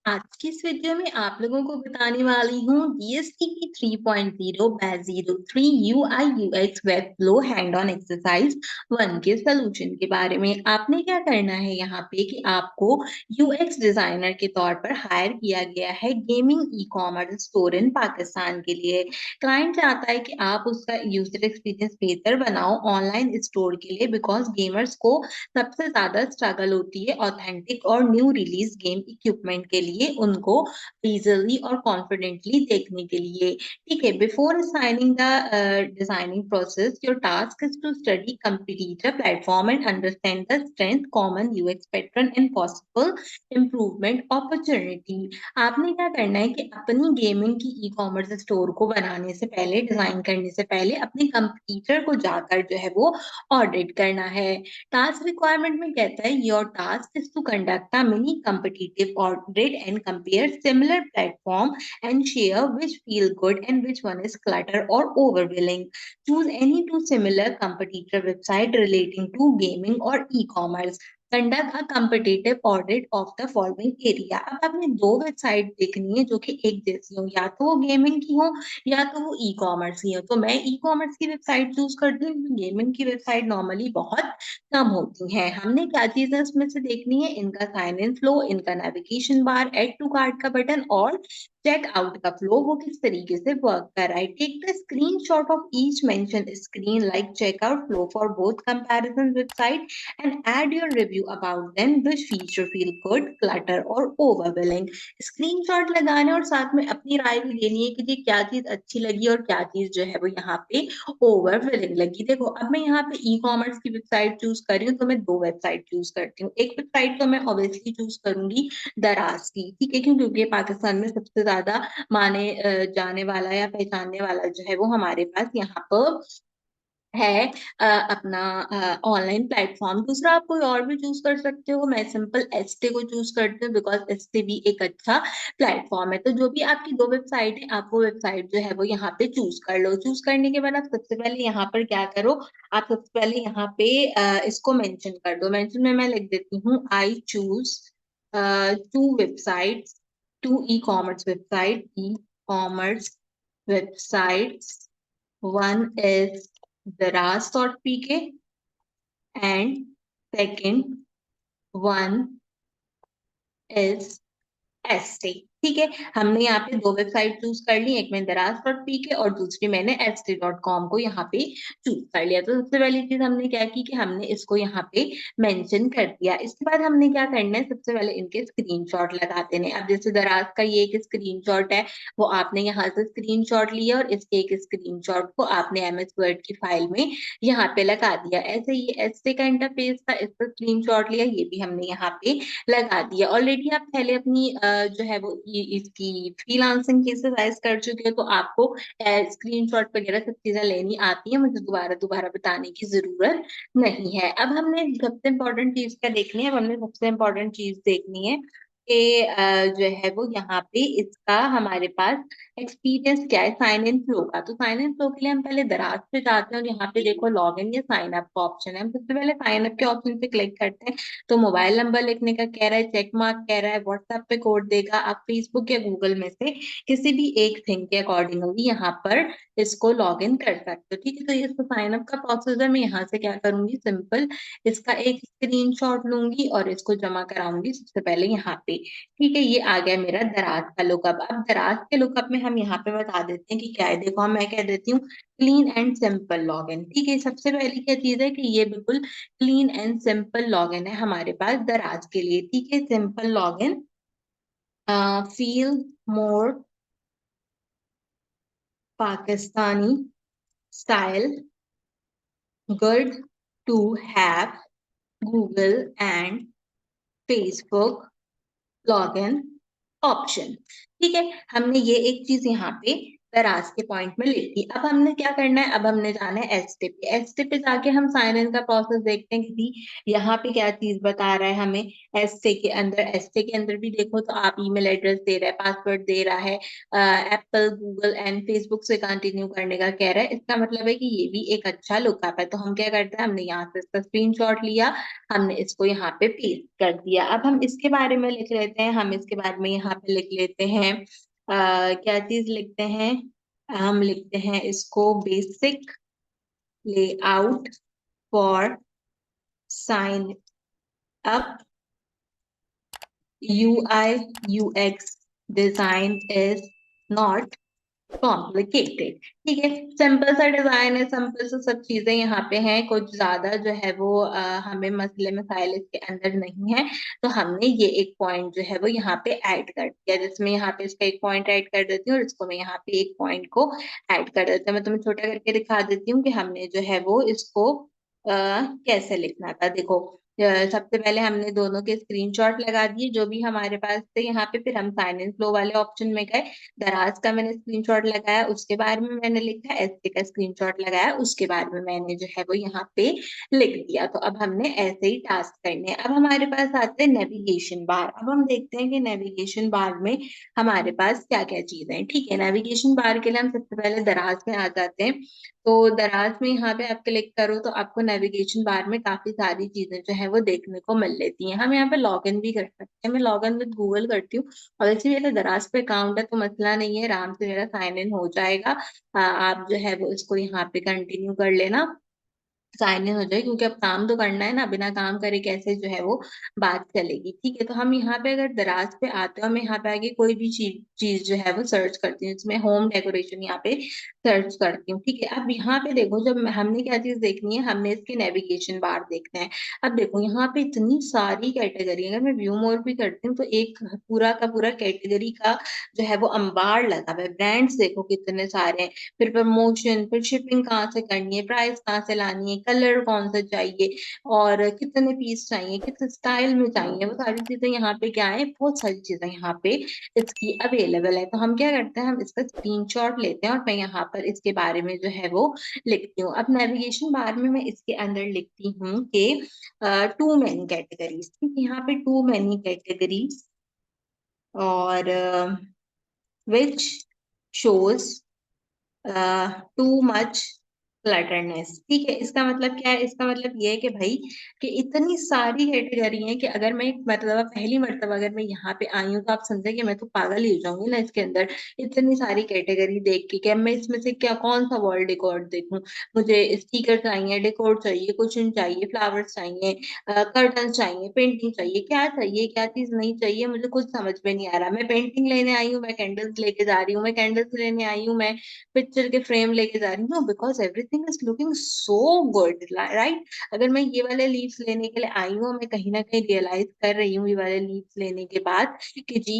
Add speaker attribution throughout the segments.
Speaker 1: आज की इस वीडियो में आप लोगों को बताने वाली हूँ DST की 3.0 batch 03 UI UX web flow hand on exercise 1 के सोल्यूशन के बारे में। आपने क्या करना है यहाँ पे कि आपको UX डिजाइनर के तौर पर हायर किया गया है gaming e commerce store in Pakistan के लिए। क्लाइंट चाहता है कि आप उसका यूजर एक्सपीरियंस बेहतर बनाओ ऑनलाइन स्टोर के लिए, बिकॉज गेमर्स को सबसे ज्यादा स्ट्रगल होती है ऑथेंटिक और न्यू रिलीज गेम इक्विपमेंट के लिए उनको इजिली और कॉन्फिडेंटली देखने के लिए। ठीक है, before signing the designing process your task is to study complete platform and understand the strength common UX pattern and possible improvement opportunity. आपने क्या करना है कि अपनी गेमिंग की ई कॉमर्स स्टोर को बनाने से पहले, डिजाइन करने से पहले अपने कंप्यूटर को जाकर जो है वो ऑडिट करना है। टास्क रिक्वायरमेंट में कहता है your task is to conduct a mini competitive audit and compare similar platform and share which feel good and which one is clutter or overwhelming. Choose any two similar competitor website relating to gaming or e-commerce. Conduct a competitive audit of the following area. अब आपने दो website देखनी है जो कि एक जैसी हो, या तो वो गेमिंग की हो या तो वो ई कॉमर्स की हो। तो मैं ई कॉमर्स की वेबसाइट चूज करती हूँ। गेमिंग की वेबसाइट नॉर्मली बहुत कम होती हैं। हमने क्या चीजें इसमें से देखनी है, इनका साइन इन फ्लो, इनका navigation bar, add to cart का बटन और चेक आउट का फ्लो वो किस तरीके से वर्क कर रहा है। Take the screenshot of each mention screen like checkout flow for both comparison website and add your review about them which feature feel good, clutter और ओवरवेलिंग। स्क्रीनशॉट लगाने और साथ में अपनी राय भी देनी है कि जी क्या चीज अच्छी लगी और क्या चीज जो है वो यहाँ पे ओवरवेलिंग लगी। देखो, अब मैं यहाँ पे ई कॉमर्स की वेबसाइट चूज कर रही हूँ, तो मैं दो वेबसाइट चूज करती हूँ। एक वेबसाइट तो मैं ऑब्वियसली चूज करूंगी दराज की, ठीक है, क्योंकि पाकिस्तान में सबसे ज्यादा माने जाने वाला या पहचानने वाला जो है वो हमारे पास यहाँ पर है अपना ऑनलाइन प्लेटफॉर्म। दूसरा आप कोई और भी चूज कर सकते हो। मैं सिंपल एसटे को चूज करती हूँ बिकॉज एसटे भी एक अच्छा प्लेटफॉर्म है। तो जो भी आपकी दो वेबसाइट है, आप वो वेबसाइट जो है वो यहाँ पे चूज कर लो। चूज करने के बाद आप सबसे पहले यहाँ पर क्या करो, आप सबसे पहले यहाँ पे इसको मेंशन कर दो। मेंशन में मैं लिख देती हूँ I choose two websites, two e commerce website, e commerce websites. One is Daraz.pk and second one is एस्टे। ठीक है, हमने यहाँ पे दो वेबसाइट चूज कर ली, एक में दराज.pk और दूसरी मैंने st.com को यहाँ पे चूज कर लिया। तो सबसे पहली चीज हमने क्या की कि हमने इसको यहाँ पे मेंशन कर दिया। इसके बाद हमने क्या करना है, सबसे पहले इनके स्क्रीनशॉट लगा देने। अब जैसे दराज का ये एक स्क्रीनशॉट है, वो आपने यहाँ से स्क्रीनशॉट लिया और इसके एक स्क्रीनशॉट को आपने एमएस वर्ड की फाइल में यहाँ पे लगा दिया। ऐसे ही एस्टे का इंटरफेस था, इसका स्क्रीनशॉट लिया, ये भी हमने यहाँ पे लगा दिया। ऑलरेडी आप पहले अपनी जो है वो इसकी फ्रीलांसिंग की एक्सरसाइज कर चुके हो, तो आपको स्क्रीनशॉट वगैरह सब चीजें लेनी आती है, मुझे दोबारा दोबारा बताने की जरूरत नहीं है। अब हमने सबसे इम्पोर्टेंट चीज क्या देखनी है, अब हमने सबसे इम्पोर्टेंट चीज देखनी है कि जो है वो यहाँ पे इसका हमारे पास एक्सपीरियंस क्या है साइन इन फ्लो का। तो साइन इन फ्लो के लिए हम पहले दराज पे जाते हैं और यहाँ पे देखो लॉग इन या साइन अप का ऑप्शन है। हम सबसे पहले साइन अप के ऑप्शन पे क्लिक करते हैं। तो मोबाइल नंबर लिखने का कह रहा है, चेक मार्क कह रहा है, व्हाट्सएप पे कोड देगा। आप फेसबुक या गूगल में से किसी भी एक थिंग के अकॉर्डिंगली यहाँ पर इसको लॉग इन कर सकते हो। ठीक है, तो ये इसको साइन अप का प्रोसीजर मैं यहाँ से क्या करूंगी, सिंपल इसका एक स्क्रीनशॉट लूंगी और इसको जमा कराऊंगी सबसे पहले यहाँ पे। ठीक है, ये आ गया मेरा दराज का लुकअप। अब दराज के लुकअप में हम यहाँ पे बता देते हैं कि क्या है। देखो, मैं कह देती हूँ क्लीन एंड सिंपल लॉगिन। ठीक है, सबसे पहली क्या चीज है कि ये बिल्कुल क्लीन एंड सिंपल लॉगिन है हमारे पास दराज के लिए। ठीक है, simple login, feel more Pakistani style, good to have Google and Facebook login option. ठीक है, हमने ये एक चीज यहाँ पे दराज के पॉइंट में लिख दी। अब हमने क्या करना है, अब हमने जाना है एसटी पे। एसटी पे जाके हम साइन इन का प्रोसेस देखते हैं कि जी यहाँ पे क्या चीज बता रहा है हमें। एसटी के अंदर भी देखो तो आप ईमेल एड्रेस दे रहा है, पासवर्ड दे रहा है, एप्पल गूगल एंड फेसबुक से कंटिन्यू करने का कह रहा है। इसका मतलब है कि ये भी एक अच्छा लुकअप है। तो हम क्या करते हैं, हमने यहाँ से इसका स्क्रीनशॉट लिया, हमने इसको यहाँ पे पेस्ट कर दिया। अब हम इसके बारे में लिख लेते हैं, हम इसके बारे में यहाँ पे लिख लेते हैं, क्या चीज लिखते हैं, हम लिखते हैं इसको basic layout for sign up, UI UX design is not complicated. ठीक है, सिंपल सा डिजाइन है, सिंपल सा सब चीजें यहाँ पे हैं, कुछ ज्यादा जो है वो हमें मसले मसाइल इसके अंदर नहीं है। तो हमने ये एक पॉइंट जो है वो यहाँ पे ऐड कर दिया, जिसमें यहाँ पे इसका एक पॉइंट ऐड कर देती हूँ और इसको मैं यहाँ पे एक पॉइंट को ऐड कर देती हूँ। मैं तुम्हें छोटा करके दिखा देती हूँ कि हमने जो है वो इसको कैसे लिखना था। देखो, सबसे पहले हमने दोनों के स्क्रीनशॉट लगा दिए जो भी हमारे पास थे यहाँ पे, फिर हम साइन इन फ्लो वाले ऑप्शन में गए, दराज का मैंने स्क्रीनशॉट लगाया, उसके बारे में मैंने लिखा, एसटी का स्क्रीनशॉट लगाया, उसके बारे में मैंने जो है वो यहाँ पे लिख दिया। तो अब हमने ऐसे ही टास्क करने हैं। अब हमारे पास आते हैं नेविगेशन बार। अब हम देखते हैं कि नेविगेशन बार में हमारे पास क्या क्या चीजें हैं। ठीक है, नेविगेशन बार के लिए हम सबसे पहले दराज में आ जाते हैं। तो दराज में यहाँ पे आप क्लिक करो तो आपको नेविगेशन बार में काफी सारी चीजें जो है वो देखने को मिल लेती हैं। हम यहाँ पे लॉग इन भी कर सकते हैं। मैं लॉग इन विद गूगल करती हूँ, और वैसे मेरा दराज पे अकाउंट है तो मसला नहीं है, आराम से मेरा साइन इन हो जाएगा। आप जो है वो इसको यहाँ पे कंटिन्यू कर लेना, साइन इन हो जाए, क्योंकि अब काम तो करना है ना, बिना काम करे कैसे जो है वो बात चलेगी। ठीक है, तो हम यहाँ पे अगर दराज पे आते हैं, मैं यहाँ पे आगे कोई भी चीज चीज जो है वो सर्च करती हूँ, इसमें होम डेकोरेशन यहाँ पे सर्च करती हूँ। ठीक है, अब यहाँ पे देखो, जब हमने क्या चीज देखनी है, हमने इसके नेविगेशन बार देखना है। अब देखो यहाँ पे इतनी सारी कैटेगरी, अगर मैं व्यू मोर भी करती हूँ तो एक पूरा का पूरा कैटेगरी का जो है वो अंबार लगा हुआ है। ब्रांड्स देखो कितने सारे हैं, फिर प्रमोशन, फिर शिपिंग कहाँ से करनी है, प्राइस कहाँ से लानी है, कलर कौन सा चाहिए, और कितने पीस चाहिए, किस स्टाइल में चाहिए, वो सारी चीजें यहाँ पे क्या है, बहुत सारी चीजें यहाँ पे इसकी अवेलेबल है। तो हम क्या करते हैं, हम इसका स्क्रीनशॉट लेते हैं और मैं यहाँ पर इसके बारे में जो है वो लिखती हूँ। अब नेविगेशन बार में मैं इसके अंदर लिखती हूँ कि टू मैनी कैटेगरीज। ठीक है, यहाँ पे टू मैनी कैटेगरीज और विच शोज टू मच क्लटरनेस। ठीक है, इसका मतलब क्या है, इसका मतलब ये है कि भाई कि इतनी सारी कैटेगरी है कि अगर मैं मतलब पहली मर्तबा अगर मैं यहाँ पे आई हूँ तो आप समझे कि मैं तो पागल ही हो जाऊंगी ना इसके अंदर, इतनी सारी कैटेगरी देख के। क्या मैं इसमें से क्या कौन सा वॉल डेकोर देखूं, मुझे स्टिकर चाहिए, डेकोर चाहिए, कुशन चाहिए, फ्लावर्स चाहिए, कर्टन चाहिए, पेंटिंग चाहिए, क्या चाहिए क्या चीज नहीं चाहिए, मुझे कुछ समझ में नहीं आ रहा। मैं पेंटिंग लेने आई हूँ, मैं कैंडल्स लेके जा रही हूँ, मैं कैंडल्स लेने आई हूँ, मैं पिक्चर के फ्रेम लेके जा रही हूँ, because everything is looking so good, right. अगर मैं ये वाले लीव्स लेने के लिए आई हूँ, मैं कहीं ना कहीं रियलाइज कर रही हूँ ये वाले लीव्स लेने के बाद कि जी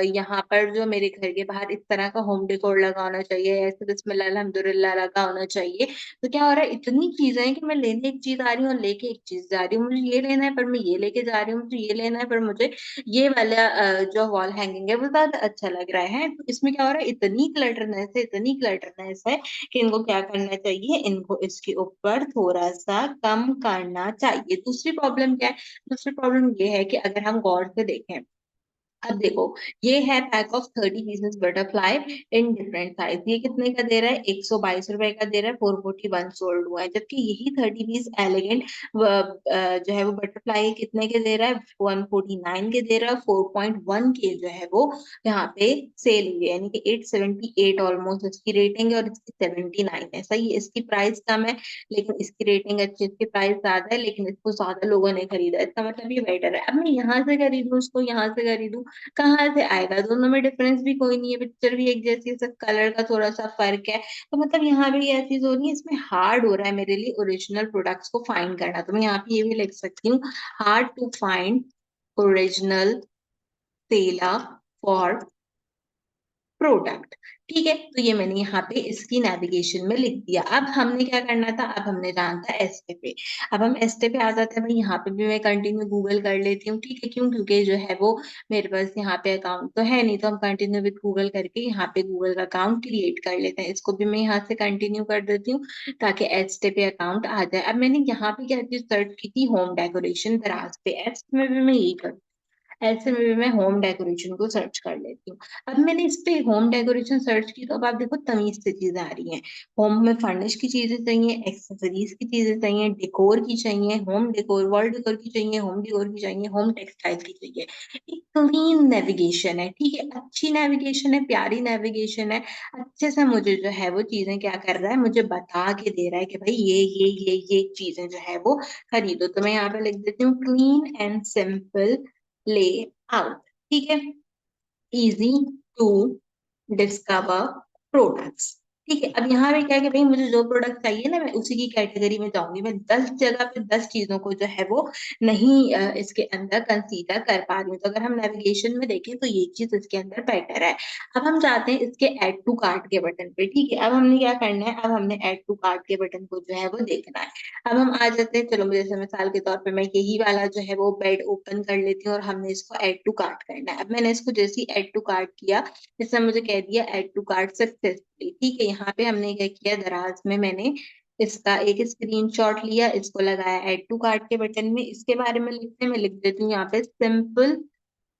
Speaker 1: यहाँ पर जो मेरे घर के बाहर इस तरह का होम डेकोर लगा होना चाहिए, ऐसे बिस्मिल्लाह अल्हम्दुलिल्लाह लगा होना चाहिए। तो क्या हो रहा है, इतनी चीजें हैं कि मैं लेने एक चीज आ रही हूँ और लेके एक चीज जा रही हूँ। मुझे ये लेना है पर मैं ये लेके जा रही हूँ, मुझे ये लेना है पर मुझे ये वाला जो वॉल हैंगिंग है वो ज्यादा अच्छा लग रहा है। तो इसमें क्या हो रहा है, इतनी क्लटरनेस है, इतनी क्लटरनेस है कि इनको क्या करना चाहिए, इनको इसके ऊपर थोड़ा सा कम करना चाहिए। दूसरी प्रॉब्लम क्या है, दूसरी प्रॉब्लम ये है कि अगर हम गौर से देखें, अब देखो ये है pack of 30 pieces butterfly in different size, ये कितने का दे रहा है, 122 रुपए का दे रहा है, 441 सोल्ड हुआ है। जबकि यही 30 पीस एलिगेंट जो है वो बटरफ्लाई कितने के दे रहा है, 149 के दे रहा है, 4.1 के जो है वो यहाँ पे सेल हुई है, यानी कि 878 ऑलमोस्ट इसकी रेटिंग है और इसकी 79 है। सही है, इसकी प्राइस कम है लेकिन इसकी रेटिंग अच्छी, इसकी प्राइस ज्यादा है लेकिन इसको ज्यादा लोगों ने खरीदा, इसका मतलब ये बेटर है। अब मैं यहाँ से खरीदूं, उसको यहाँ से खरीदूं, कहाँ से आएगा, दोनों में डिफरेंस भी कोई नहीं है, पिक्चर भी एक जैसी है, सिर्फ कलर का थोड़ा सा फर्क है। तो मतलब यहाँ भी यह चीज हो रही है, इसमें हार्ड हो रहा है मेरे लिए ओरिजिनल प्रोडक्ट्स को फाइंड करना। तो मैं यहाँ पे ये भी लिख सकती हूँ, hard to find original seller for product. ठीक है, तो ये मैंने यहाँ पे इसकी नेविगेशन में लिख दिया। अब हमने क्या करना था, अब हमने जाना था एस्टे पे। अब हम एस्टे पे आ जाते हैं भाई, यहाँ पे भी मैं कंटिन्यू गूगल कर लेती हूँ। ठीक है, क्यों? क्योंकि जो है वो मेरे पास यहाँ पे अकाउंट तो है नहीं, तो हम कंटिन्यू विद गूगल करके यहाँ पे गूगल का अकाउंट क्रिएट कर लेते हैं। इसको भी मैं यहाँ से कंटिन्यू कर देती हूँ ताकि एस्टे पे अकाउंट आ जाए। अब मैंने यहाँ पे क्या चीज सर्च की थी, होम डेकोरेशन दराज पे। एस्ट में भी मैं यही कर, ऐसे में भी मैं होम डेकोरेशन को सर्च कर लेती हूँ। अब मैंने इस पे होम डेकोरेशन सर्च की, तो अब आप देखो तमीज से चीजें आ रही हैं। होम में फर्निश की चीजें चाहिए, एक्सेसरीज की चीजें चाहिए, डेकोर की चाहिए, होम डेकोर, वॉल डेकोर की चाहिए, होम डेकोर की चाहिए, होम टेक्सटाइल की चाहिए। एक क्लीन नेविगेशन है, ठीक है, अच्छी नेविगेशन है, प्यारी नेविगेशन है। अच्छे से मुझे जो है वो चीजें क्या कर रहा है, मुझे बता के दे रहा है कि भाई ये चीजें जो है वो खरीदो। तो मैं यहाँ पे लिख देती हूँ, क्लीन एंड सिंपल layout, ठीक है, easy to discover products। ठीक है, अब यहाँ पे क्या है कि भाई मुझे जो प्रोडक्ट चाहिए ना, मैं उसी की कैटेगरी में जाऊंगी। मैं 10 जगह पे 10 चीजों को जो है वो नहीं इसके अंदर कंसीडर कर पा रही हूँ। तो अगर हम नेविगेशन में देखें तो ये चीज इसके अंदर बेटर है। अब हम जाते हैं इसके ऐड टू कार्ट के बटन पे। ठीक है, अब हमने क्या करना है, अब हमने ऐड टू कार्ट के बटन को जो है वो देखना है। अब हम आ जाते हैं, चलो मुझे जैसे मिसाल के तौर पे मैं यही वाला जो है वो बेड ओपन कर लेती हूँ और हमने इसको ऐड टू कार्ट करना है। अब मैंने इसको जैसे ही ऐड टू कार्ट किया, इसने मुझे कह दिया ऐड टू कार्ट सक्सेसफुली। ठीक है, यहाँ पे हमने क्या किया, दराज में मैंने इसका एक स्क्रीनशॉट लिया, इसको लगाया ऐड टू कार्ट के बटन में। इसके बारे में लिखते मैं लिख देती हूँ यहाँ पे,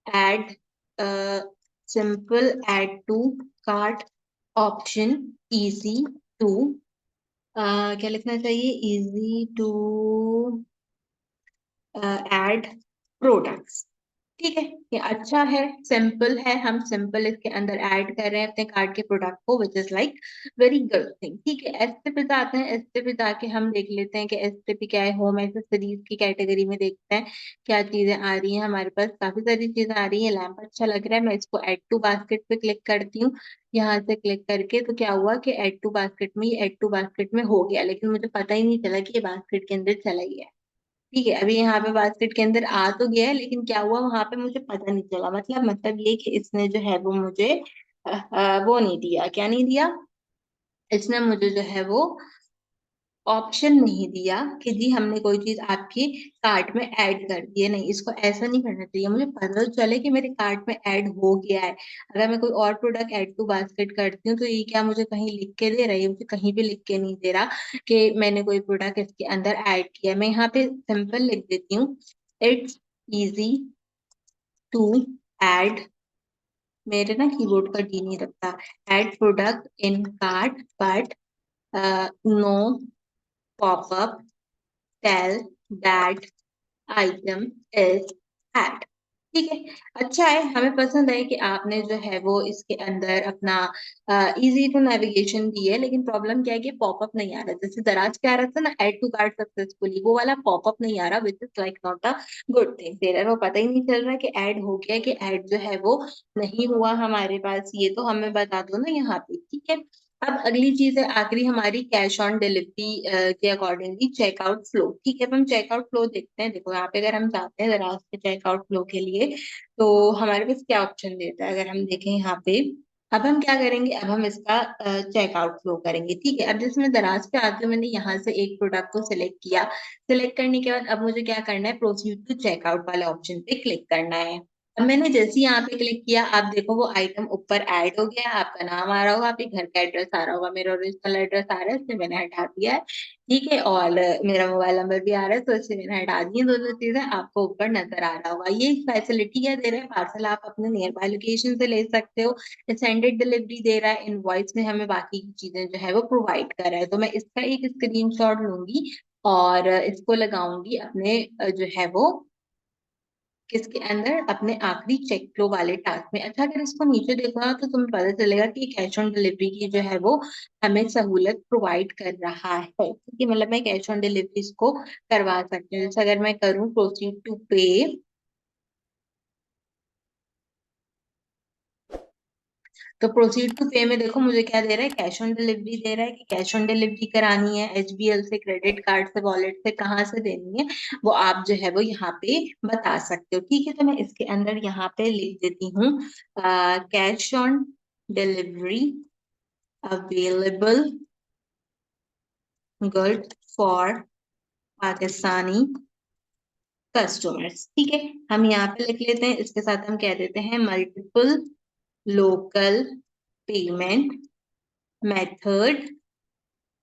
Speaker 1: add simple add to cart option, easy to, क्या लिखना चाहिए, इजी टू ऐड प्रोडक्ट्स। ठीक है, ये अच्छा है, सिंपल है, हम सिंपल इसके अंदर ऐड कर रहे हैं अपने कार्ड के प्रोडक्ट को, विच is like very good thing. ठीक है, एस्टे पे जाते हैं, एस्टे पे जाके हम देख लेते हैं कि एस्टे पे क्या है। होम एक्सेसरीज की कैटेगरी में देखते हैं क्या चीजें आ रही हैं हमारे पास। काफी सारी चीजें आ रही हैं, लैंप अच्छा लग रहा है, मैं इसको ऐड टू बास्केट पे क्लिक करती हूँ। यहाँ से क्लिक करके तो क्या हुआ कि ऐड टू बास्केट में, ये ऐड टू बास्केट में हो गया, लेकिन मुझे पता ही नहीं चला कि ये बास्केट के अंदर चला गया। ठीक है, अभी यहाँ पे बास्केट के अंदर आ तो गया है, लेकिन क्या हुआ वहां पे मुझे पता नहीं चला। मतलब ये कि इसने जो है वो मुझे वो नहीं दिया, क्या नहीं दिया, इसने मुझे जो है वो ऑप्शन नहीं दिया कि जी हमने कोई चीज आपकी कार्ट में ऐड कर दी है। नहीं, इसको ऐसा नहीं करना चाहिए, मुझे पता तो चले कि मेरे कार्ट में ऐड हो गया है। अगर मैं कोई और प्रोडक्ट ऐड टू बास्केट करती हूँ तो ये क्या मुझे कहीं लिख के दे रहा है, ये मुझे कहीं भी लिख के नहीं दे रहा कि मैंने कोई प्रोडक्ट इसके अंदर ऐड किया। मैं यहाँ पे सिंपल लिख देती हूँ, इट्स इजी टू ऐड, मेरे ना कीबोर्ड का डी नहीं रखता, add product in cart but no popup tell that item is at. ठीक है, अच्छा है, हमें पसंद है कि आपने जो है वो इसके अंदर अपना इजी टू नेविगेशन दी है। लेकिन प्रॉब्लम क्या है कि पॉपअप नहीं आ रहा, जैसे दराज क्या आ रहा था ना, ऐड टू कार्ट सक्सेसफुली, वो वाला पॉपअप नहीं आ रहा, which is like not a good thing. देर वो पता ही नहीं चल रहा कि ऐड हो गया कि ऐड जो है वो नहीं हुआ हमारे पास, ये तो हमें बता दो ना यहाँ पे। ठीक है, अब अगली चीज है आखिरी हमारी, कैश ऑन डिलीवरी के अकॉर्डिंगली चेकआउट फ्लो। ठीक है, अब हम चेकआउट फ्लो देखते हैं। देखो यहाँ पे अगर हम जाते हैं दराज के चेकआउट फ्लो के लिए, तो हमारे पास क्या ऑप्शन देता है, अगर हम देखें यहाँ पे। अब हम क्या करेंगे, अब हम इसका चेकआउट फ्लो करेंगे। ठीक है, अब जिसमें दराज पे आते हुए मैंने यहाँ से एक प्रोडक्ट को सिलेक्ट किया। सिलेक्ट करने के बाद अब मुझे क्या करना है, प्रोसीड टू चेकआउट वाले ऑप्शन पे क्लिक करना है। अब मैंने जैसे ही यहाँ पे क्लिक किया, आप देखो वो आइटम ऊपर ऐड हो गया, आपका नाम आ रहा होगा, आपके घर का एड्रेस आ रहा होगा, मेरा ओरिजिनल एड्रेस आ रहा है, इसलिए मैंने हटा दिया है। ठीक है, और मेरा मोबाइल नंबर भी आ रहा है, तो इससे मैंने हटा दी है। दोनों चीजें आपको ऊपर नजर आ रहा होगा। ये फैसिलिटी क्या दे रहा है, पार्सल आप अपने नियर बाय लोकेशन से ले सकते हो, सेंडेड डिलीवरी दे रहा है, इनवॉइस में हमें बाकी की चीजें जो है वो प्रोवाइड कर रहा है। तो मैं इसका एक स्क्रीनशॉट लूंगी और इसको लगाऊंगी अपने जो है वो किसके अंदर, अपने आखिरी चेक फ्लो वाले टास्क में। अच्छा, अगर इसको नीचे देखो ना तो तुम्हें पता चलेगा कि कैश ऑन डिलीवरी की जो है वो हमें सहूलत प्रोवाइड कर रहा है। ठीक है, मतलब मैं कैश ऑन डिलीवरी इसको करवा सकती हूँ। जैसे अगर मैं करूँ प्रोसीड टू पे, तो प्रोसीड टू पे में देखो मुझे क्या दे रहा है, कैश ऑन डिलीवरी दे रहा है कि कैश ऑन डिलीवरी करानी है, एचबीएल से, क्रेडिट कार्ड से, वॉलेट से, कहाँ से देनी है वो आप जो है वो यहाँ पे बता सकते हो। ठीक है, तो मैं इसके अंदर यहाँ पे लिख देती हूँ cash on delivery available good for Pakistani customers. ठीक है, हम यहाँ पे लिख लेते हैं, इसके साथ हम कह देते हैं multiple local payment method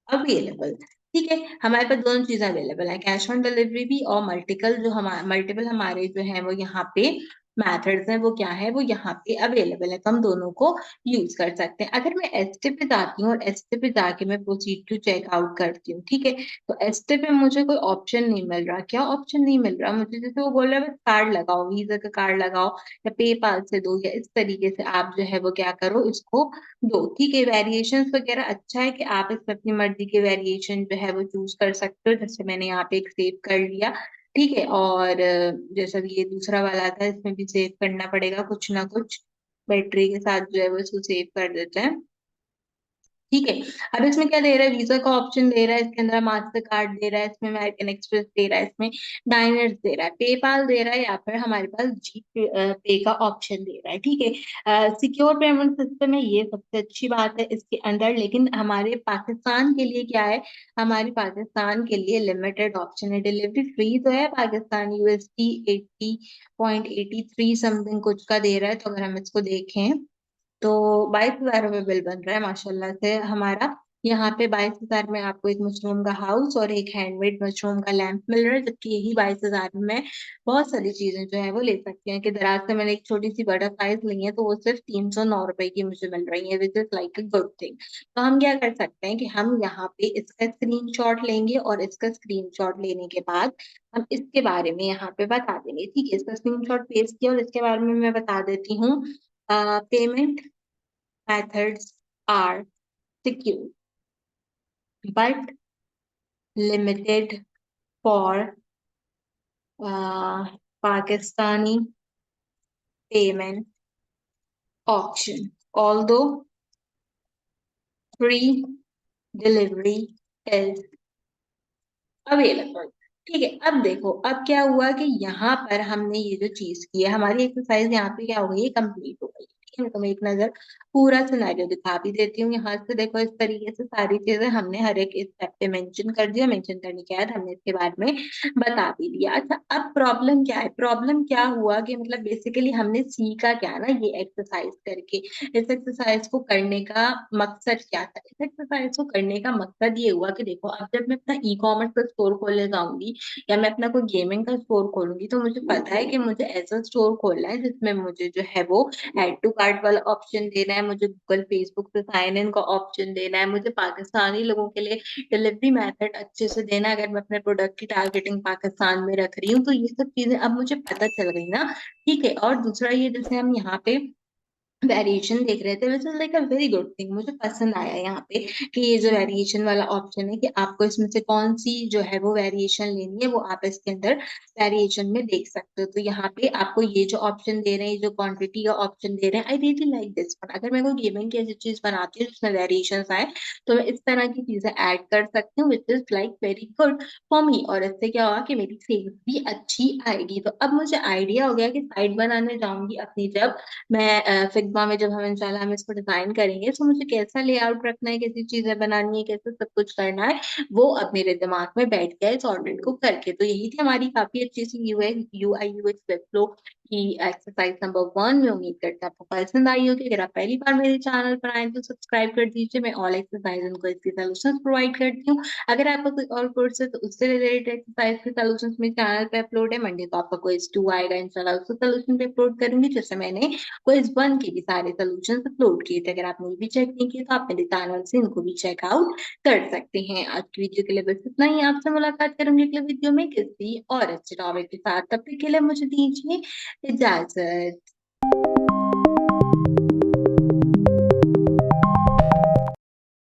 Speaker 1: available. ठीक है, हमारे पास दोनों चीजें अवेलेबल है, कैश ऑन डिलीवरी भी और मल्टीपल हमारे जो है वो यहाँ पे मेथड्स हैं, वो क्या है, वो यहाँ पे अवेलेबल है, तो हम दोनों को यूज कर सकते हैं। अगर मैं एसटे पे जाती हूँ और एसटे पे जाके मैं प्रोसीड टू चेकआउट करती हूँ, ठीक है, तो एसटे पे मुझे कोई ऑप्शन नहीं मिल रहा। क्या ऑप्शन नहीं मिल रहा मुझे? जैसे वो बोल रहा है बस कार्ड लगाओ, वीजा का कार्ड लगाओ या पेपाल से दो, या इस तरीके से आप जो है वो क्या करो, इसको दो। ठीक है, वेरिएशंस वगैरह अच्छा है कि आप इसमें अपनी मर्जी के वेरिएशन जो है वो चूज कर सकते हो, जैसे मैंने यहाँ पे एक सेव कर लिया। ठीक है, और जैसा कि ये दूसरा वाला था, इसमें भी सेव करना पड़ेगा कुछ ना कुछ, बैटरी के साथ जो है वो इसको सेव कर देते हैं। ठीक है, अब इसमें क्या दे रहा है, वीजा का ऑप्शन दे रहा है, इसके अंदर मास्टर कार्ड दे रहा है, इसमें अमेरिकन एक्सप्रेस दे रहा है, इसमें डाइनर्स दे रहा है, पेपाल दे रहा है, या फिर हमारे पास जी पे का ऑप्शन दे रहा है। ठीक है, सिक्योर पेमेंट सिस्टम है, ये सबसे अच्छी बात है इसके अंदर, लेकिन हमारे पाकिस्तान के लिए क्या है, हमारे पाकिस्तान के लिए लिमिटेड ऑप्शन है। डिलीवरी फ्री तो है, पाकिस्तान यूएसडी 80.83 समथिंग कुछ का दे रहा है, तो अगर हम इसको देखें तो 22,000 में बिल बन रहा है माशाल्लाह से हमारा। यहाँ पे 22,000 में आपको एक मशरूम का हाउस और एक हैंडमेड मशरूम का लैंप मिल रहा है, जबकि यही 22,000 में बहुत सारी चीजें जो है वो ले सकते हैं। कि दराज से मैंने एक छोटी सी बटरफ्लाईज ली है, तो वो सिर्फ 309 रुपए की मुझे मिल रही है, विच is like a good thing. तो हम क्या कर सकते हैं कि हम यहाँ पे इसका स्क्रीनशॉट लेंगे, और इसका स्क्रीनशॉट लेने के बाद हम इसके बारे में यहाँ पे बता देंगे। ठीक है, इसका स्क्रीनशॉट पेस्ट किया और इसके बारे में मैं बता देती हूँ। Payment methods are secure but limited for Pakistani payment option. Although free delivery is available। ठीक है, अब देखो अब क्या हुआ कि यहाँ पर हमने ये जो चीज की है, हमारी एक्सरसाइज यहाँ पे क्या हो गई, कंप्लीट हो गई। ठीक है, मैं तुम्हें एक नजर पूरा सिनेरियो दिखा भी देती हूँ। यहाँ से देखो, इस तरीके से सारी चीजें हमने हर एक स्टेप पे मेंशन कर दिया, मेंशन करने के बाद हमने इसके बारे में बता भी दिया। अच्छा, अब प्रॉब्लम क्या है, प्रॉब्लम क्या हुआ कि मतलब बेसिकली हमने सीखा क्या ना ये एक्सरसाइज करके। इस एक्सरसाइज को करने का मकसद क्या था, इस एक्सरसाइज को करने का मकसद ये हुआ कि देखो, अब जब मैं अपना ई कॉमर्स का स्टोर खोलने जाऊंगी या मैं अपना कोई गेमिंग का स्टोर खोलूंगी, तो मुझे पता है कि मुझे ऐसा स्टोर खोलना है जिसमें मुझे जो है वो ऐड टू कार्ट वाला ऑप्शन देना है, मुझे गूगल फेसबुक से साइन इन का ऑप्शन देना है, मुझे पाकिस्तानी लोगों के लिए डिलीवरी मेथड अच्छे से देना है, अगर मैं अपने प्रोडक्ट की टारगेटिंग पाकिस्तान में रख रही हूँ, तो ये सब चीजें अब मुझे पता चल गई ना। ठीक है, और दूसरा ये जैसे हम यहाँ पे वेरिएशन देख रहे थे, विच is like a very good thing, मुझे पसंद आया यहाँ पे कि ये जो वेरिएशन वाला ऑप्शन है कि आपको इसमें से कौन सी जो है वो वेरिएशन लेनी है, वो आप इसके अंदर वेरिएशन में देख सकते हो। तो यहाँ पे आपको ये जो ऑप्शन दे रहे हैं, जो क्वांटिटी का ऑप्शन दे रहे हैं, I really like this one. अगर मैं कोई गेमिंग की ऐसी चीज बनाती हूँ जिसमें वेरिएशन आए, तो मैं इस तरह की चीजें ऐड कर सकती हूँ, विच is like very good for me. और इससे क्या होगा कि मेरी सेल्स भी अच्छी आएगी। तो अब मुझे आइडिया हो गया कि साइट बनाने जाऊंगी अपनी, जब मैं फिग्मा में, जब हम इंशाल्लाह हम इसको डिजाइन करेंगे, तो मुझे कैसा लेआउट रखना है, कैसी चीजें बनानी है, कैसे सब कुछ करना है, वो अब मेरे दिमाग में बैठ गया इस ऑर्डर को करके। तो यही थी हमारी काफी अच्छी सी यूआई यूएक्स वेबफ्लो की एक्सरसाइज नंबर 1। में उम्मीद करते हैं आपको पसंद आई होगी। अगर आप पहली बार मेरे चैनल पर आए तो सब्सक्राइब कर दीजिए, मैं ऑल एक्सरसाइज उनको इसके सोल्यूशन प्रोवाइड करती हूँ। अगर आपका कोई और कोर्स है तो उससे रिलेटेड एक्सरसाइज के सोल्यूशन मेरे चैनल पे अपलोड है। मंडे को आपका क्विज 2 आएगा, इंशाल्लाह उसको सोल्यूशन पे अपलोड करूंगी, जैसे मैंने क्विज 1 के भी सारे सोल्यूशन अपलोड किए थे। अगर आपने ये भी चेक नहीं किए तो आप मेरे चैनल से इनको भी चेकआउट कर सकते हैं। आज की वीडियो के लिए बस इतना ही, आपसे मुलाकात करूंगी अगले वीडियो में किसी और अच्छे टॉपिक के साथ। तब तक के लिए मुझे दीजिए इजाजत।